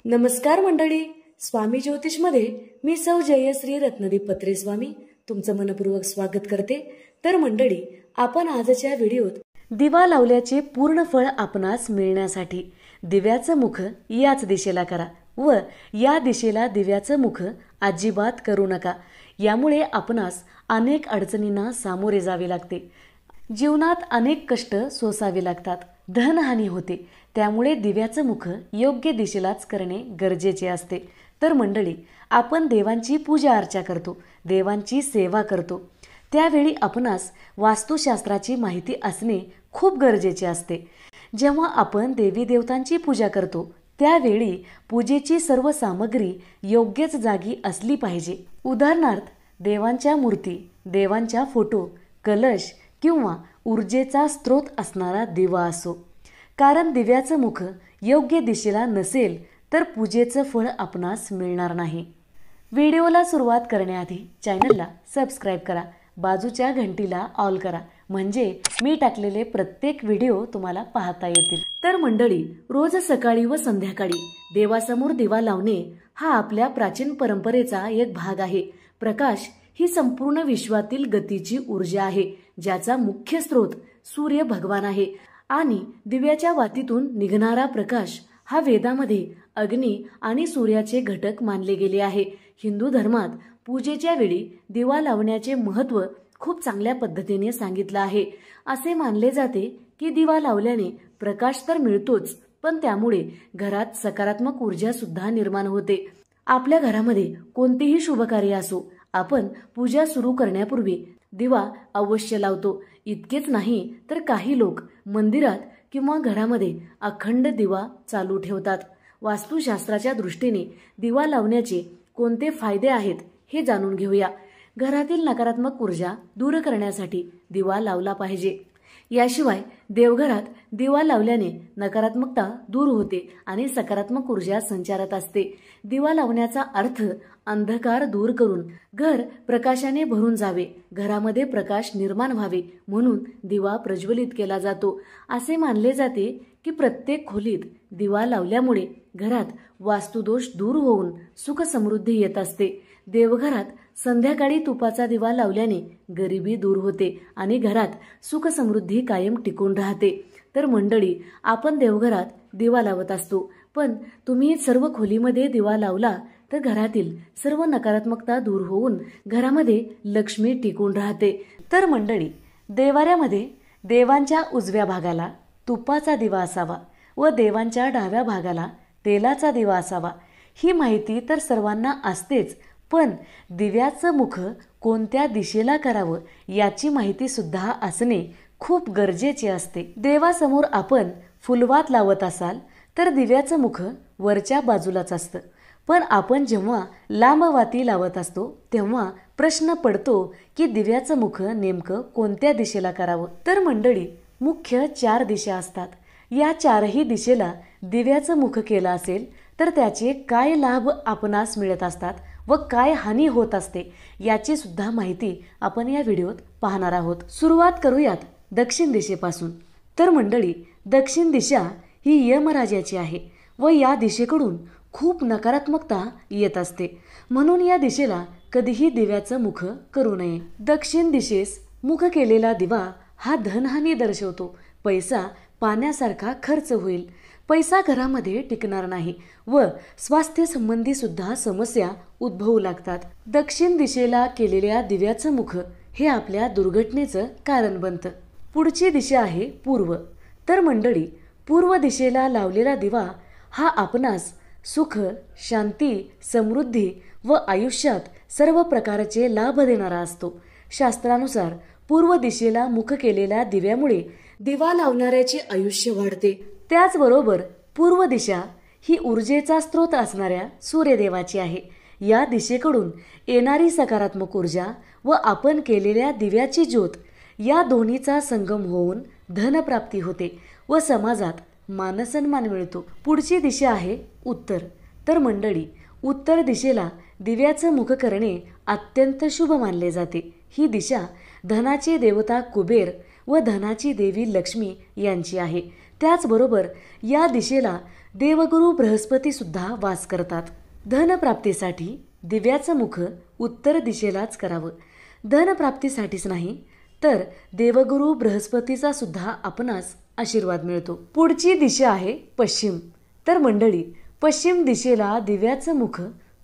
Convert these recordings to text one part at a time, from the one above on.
नमस्कार मंडळी, स्वामी ज्योतिषमध्ये मी सौ जयश्री रत्नदीप पत्रे स्वामी तुमचं मनपूर्वक स्वागत करते। तर मंडळी, आपण आजच्या व्हिडिओत दिवा लावल्याचे पूर्ण फळ आपणास मिळण्यासाठी दिव्याचं मुख याच दिशेला करा व या दिशेला दिव्याचं मुख अजिबात करू नका। यामुळे आपणास अनेक अडचणींना सामोरे जावे लागते, जीवनात अनेक कष्ट सोसावे लागतात, धनहानी होते। त्यामुळे दिव्याचं मुख योग्य दिशेलाच करणे गरजेचे असते। तर मंडळी, आपण देवांची पूजा अर्चा करतो, देवांची सेवा करतो, त्यावेळी आपणास वास्तुशास्त्राची माहिती असणे खूप गरजेचे असते। जेव्हा आपण देवी देवतांची पूजा करतो त्यावेळी पूजेची सर्व सामग्री योग्यच जागी असली पाहिजे। उदाहरणार्थ, देवांच्या मूर्ती, देवांच्या फोटो, कलश किंवा ऊर्जेचा स्रोत असणारा दिवा असो। कारण दिव्याचं मुख योग्य दिशेला नसेल तर पूजेचं फळ आपणास मिळणार नाही। व्हिडिओला सुरुवात करण्याआधी चॅनलला सबस्क्राइब करा, बाजूच्या घंटीला ऑल करा, म्हणजे मी टाकलेले प्रत्येक व्हिडिओ तुम्हाला पाहता येतील। तर मंडळी, रोज सकाळी व संध्याकाळी देवासमोर दिवा लावणे हा आपल्या प्राचीन परंपरेचा एक भाग आहे। प्रकाश ही संपूर्ण विश्वातील गतीची ऊर्जा आहे, ज्याचा मुख्य स्रोत सूर्य भगवान आहे आणि दिव्याच्या वातीतून निघणारा प्रकाश हा वेदामध्ये अग्नी आणि सूर्याचे घटक मानले गेले आहे। हिंदू धर्मात पूजेच्या वेळी दिवा लावण्याचे महत्त्व खूप चांगल्या पद्धतीने सांगितलं आहे। असे मानले जाते की दिवा लावल्याने प्रकाश तर मिळतोच, पण त्यामुळे घरात सकारात्मक ऊर्जा सुद्धा निर्माण होते। आपल्या घरामध्ये कोणतेही शुभ कार्य असो, आपण पूजा सुरू करण्यापूर्वी दिवा अवश्य लावतो। इतकेच नाही तर काही लोक मंदिरात किंवा घरामध्ये अखंड दिवा चालू ठेवतात। वास्तुशास्त्राच्या दृष्टीने दिवा लावण्याचे कोणते फायदे आहेत हे जाणून घेऊया। घरातील नकारात्मक ऊर्जा दूर करण्यासाठी दिवा लावला पाहिजे। याशिवाय देवघरात दिवा लावल्याने नकारात्मकता दूर होते आणि सकारात्मक ऊर्जा संचारात असते। दिवा लावण्याचा अर्थ अंधकार दूर करून घर प्रकाशाने भरून जावे, घरामध्ये प्रकाश निर्माण व्हावे म्हणून दिवा प्रज्वलित केला जातो। असे मानले जाते की प्रत्येक खोलीत दिवा लावल्यामुळे घरात वास्तुदोष दूर होऊन सुख समृद्धी येत असते। देवघरात संध्याकाळी तुपाचा दिवा लावल्याने गरिबी दूर होते आणि घरात सुख समृद्धी कायम टिकून राहते। तर मंडळी, आपण देवघरात दिवा लावत असतो, पण तुम्ही सर्व खोलीमध्ये दिवा लावला तर घरातील सर्व नकारात्मकता दूर होऊन घरामध्ये लक्ष्मी टिकून राहते। तर मंडळी, देवाऱ्यामध्ये देवांच्या उजव्या भागाला तुपाचा दिवा असावा व देवांच्या डाव्या भागाला तेलाचा दिवा असावा। ही माहिती तर सर्वांना असतेच, पण दिव्याचं मुख कोणत्या दिशेला करावं याची माहिती सुद्धा असणे खूप गरजेचे असते। देवासमोर आपण फुलवात लावत असाल तर दिव्याचं मुख वरच्या बाजूलाच असतं, पण आपण जेव्हा लांब वाती लावत असतो तेव्हा प्रश्न पडतो की दिव्याचं मुख नेमकं कोणत्या दिशेला करावं। तर मंडळी, मुख्य 4 दिशा असतात। या 4ही दिशेला दिव्याचं मुख केलं असेल तर त्याचे काय लाभ आपणास मिळत असतात व काय हानी होत असते याची सुद्धा माहिती आपण या व्हिडिओत पाहणार आहोत। सुरुवात करूयात दक्षिण दिशेपासून। तर मंडळी, दक्षिण दिशा ही यमराजाची आहे व या दिशेकडून खूप नकारात्मकता येत असते, म्हणून या दिशेला कधीही दिव्याचं मुख करू नये। दक्षिण दिशेस मुख केलेला दिवा हा धनहानी दर्शवतो। पैसा पाण्यासारखा खर्च होईल, पैसा घरामध्ये टिकणार नाही व स्वास्थ्य संबंधी सुद्धा समस्या उद्भवू लागतात। दक्षिण दिशेला केलेल्या दिव्याचं मुख हे आपल्या दुर्घटनेचं कारण बनतं। पुढची दिशा आहे पूर्व। तर मंडळी, पूर्व दिशेला लावलेला दिवा हा आपणास सुख, शांती, समृद्धी व आयुष्यात सर्व प्रकारचे लाभ देणारा असतो। शास्त्रानुसार पूर्व दिशेला मुख केलेल्या दिव्यामुळे दिवा लावणाऱ्याचे आयुष्य वाढते। त्याचबरोबर पूर्व दिशा ही ऊर्जेचा स्रोत असणाऱ्या सूर्यदेवाची आहे। या दिशेकडून येणारी सकारात्मक ऊर्जा व आपण केलेल्या दिव्याची ज्योत या दोन्हीचा संगम होऊन धनप्राप्ती होते व समाजात मानसन्मान मिळतो। पुढची दिशा आहे उत्तर। तर मंडळी, उत्तर दिशेला दिव्याचं मुख करणे अत्यंत शुभ मानले जाते। ही दिशा धनाचे देवता कुबेर व धनाची देवी लक्ष्मी यांची आहे। त्याचबरोबर या दिशेला देवगुरु बृहस्पती सुद्धा वास करतात। धनप्राप्तीसाठी दिव्याचं मुख उत्तर दिशेलाच करावं। धनप्राप्तीसाठीच नाही तर देवगुरु बृहस्पतीचा सुद्धा आपणास आशीर्वाद मिळतो। पुढची दिशा आहे पश्चिम। तर मंडळी, पश्चिम दिशेला दिव्याचं मुख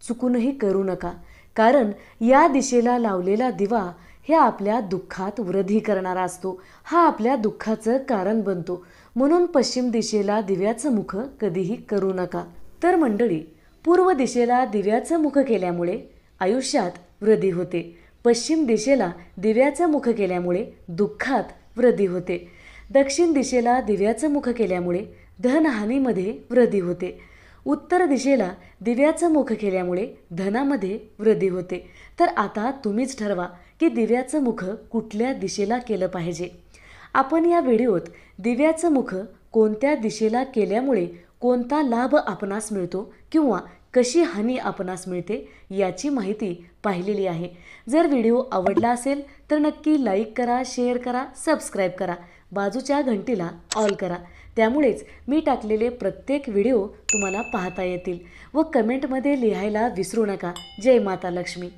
चुकूनही करू नका, कारण या दिशेला लावलेला दिवा हे आपल्या दुःखात वृद्धी करणारा असतो, हा आपल्या दुःखाचं कारण बनतो। म्हणून पश्चिम दिशेला दिव्याचं मुख कधीही करू नका। तर मंडळी, पूर्व दिशेला दिव्याचं मुख केल्यामुळे आयुष्यात वृद्धी होते, पश्चिम दिशेला दिव्याचं मुख केल्यामुळे दुःखात वृद्धी होते, दक्षिण दिशेला दिव्याचं मुख केल्यामुळे धनहानीमध्ये वृद्धी होते, उत्तर दिशेला दिव्याचं मुख केल्यामुळे धनामध्ये वृद्धी होते। तर आता तुम्हीच ठरवा की दिव्याचं मुख कुठल्या दिशेला केलं पाहिजे। आपण या व्हिडिओत दिव्याचं मुख कोणत्या दिशेला केल्यामुळे कोणता लाभ आपणास मिळतो किंवा कशी हानी आपणास मिळते याची माहिती पाहिलेली आहे। जर व्हिडिओ आवडला असेल तर नक्की लाईक करा, शेअर करा, सबस्क्राईब करा, बाजूच्या घंटीला ऑल करा, त्यामुळेच मी टाकलेले प्रत्येक व्हिडिओ तुम्हाला पाहता येतील। व कमेंटमध्ये लिहायला विसरू नका। जय माता लक्ष्मी।